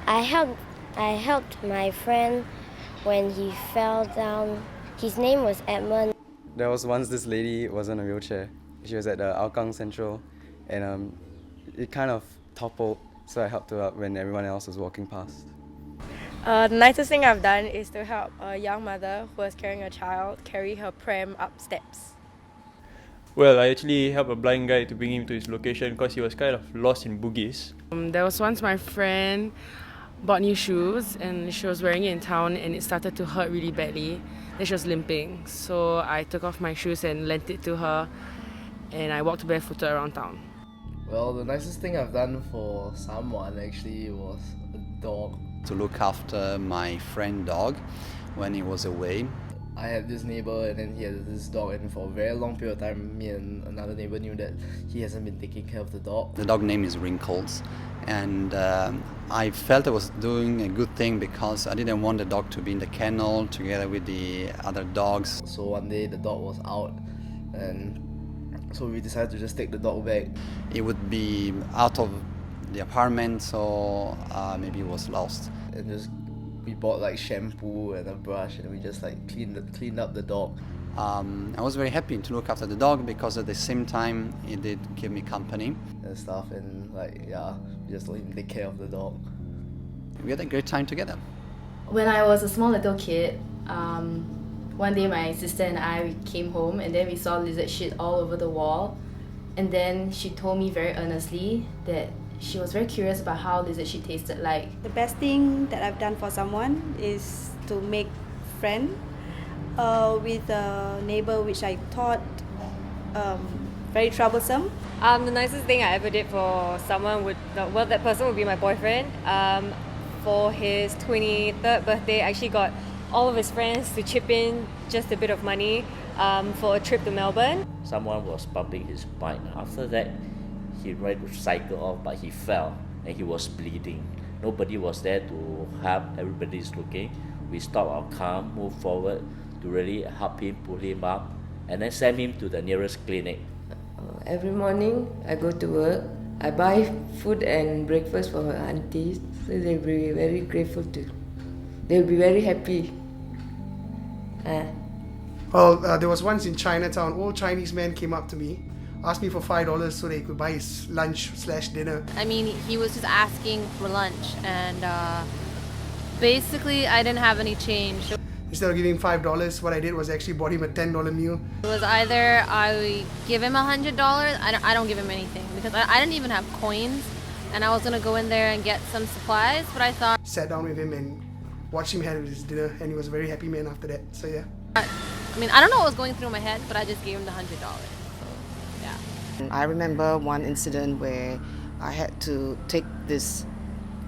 I helped I helped my friend when he fell down. His name was Edmund. There was once this lady was in a wheelchair. She was at the Hougang Central, and it kind of toppled, so I helped her up when everyone else was walking past. The nicest thing I've done is to help a young mother who was carrying a child carry her pram up steps. Well, I actually helped a blind guy to bring him to his location because he was kind of lost in Bugis. There was once my friend bought new shoes and she was wearing it in town and it started to hurt really badly. Then she was limping. So I took off my shoes and lent it to her and I walked barefooted around town. Well, the nicest thing I've done for someone actually was a dog. To look after my friend dog when he was away. I had this neighbor and then he had this dog, and for a very long period of time me and another neighbor knew that he hasn't been taking care of the dog. The dog name is Wrinkles, and I felt I was doing a good thing because I didn't want the dog to be in the kennel together with the other dogs. So one day the dog was out, and so we decided to just take the dog back. It would be out of the apartment, so maybe it was lost. And just we bought like shampoo and a brush and we just like cleaned up the dog. I was very happy to look after the dog because at the same time it did give me company and stuff, and like we just let him take care of the dog. We had a great time together. When I was a small little kid, one day my sister and I came home and then we saw lizard shit all over the wall, and then she told me very earnestly that she was very curious about how lizard shit tasted like. The best thing that I've done for someone is to make friend with a neighbor which I thought very troublesome. The nicest thing I ever did for someone that person would be my boyfriend. For his 23rd birthday, I actually got all of his friends to chip in just a bit of money for a trip to Melbourne. Someone was pumping his bike. After that, he tried to cycle off, but he fell and he was bleeding. Nobody was there to help. Everybody's looking. We stopped our car, moved forward to really help him, pull him up, and then send him to the nearest clinic. Every morning I go to work. I buy food and breakfast for my aunties, so they'll be very grateful to. They'll be very happy. Well, there was once in Chinatown, an old Chinese man came up to me, asked me for $5 so that he could buy his lunch/dinner. I mean, he was just asking for lunch, and basically I didn't have any change. Instead of giving him $5, what I did was actually bought him a $10 meal. It was either I give him $100, I don't give him anything because I didn't even have coins, and I was gonna go in there and get some supplies, but I thought... Sat down with him and watched him have his dinner, and he was a very happy man after that, so yeah. I mean, I don't know what was going through my head, but I just gave him the $100. I remember one incident where I had to take this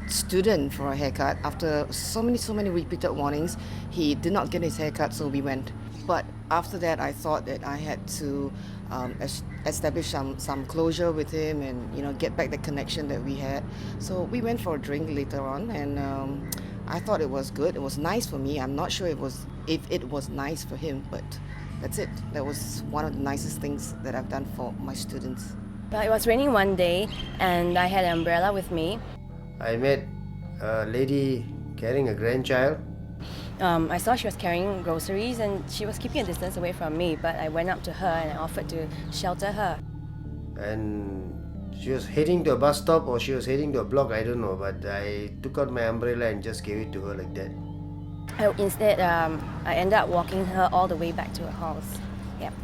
student for a haircut. After so many repeated warnings, he did not get his haircut, so we went. But after that, I thought that I had to establish some closure with him and get back the connection that we had. So we went for a drink later on, and I thought it was good. It was nice for me. I'm not sure if it was nice for him, but that's it. That was one of the nicest things that I've done for my students. But it was raining one day and I had an umbrella with me. I met a lady carrying a grandchild. I saw she was carrying groceries and she was keeping a distance away from me, but I went up to her and I offered to shelter her. And she was heading to a bus stop or she was heading to a block, I don't know, but I took out my umbrella and just gave it to her like that. Instead, I ended up walking her all the way back to her house. Yep.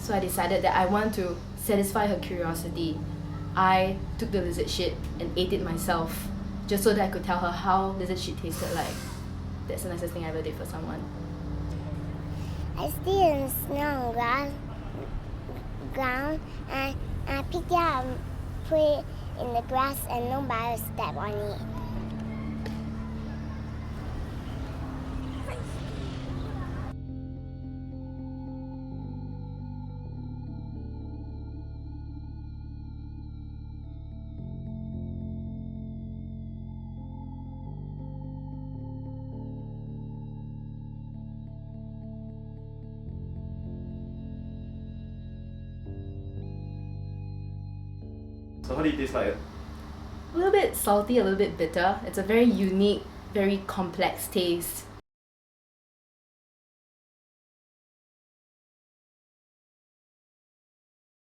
So I decided that I want to satisfy her curiosity. I took the lizard shit and ate it myself, just so that I could tell her how lizard shit tasted like. That's the nicest thing I ever did for someone. I stay in snow ground and I pick it up and put it in the grass and nobody will step on it. So how did it taste like? a little bit salty, a little bit bitter. It's a very unique, very complex taste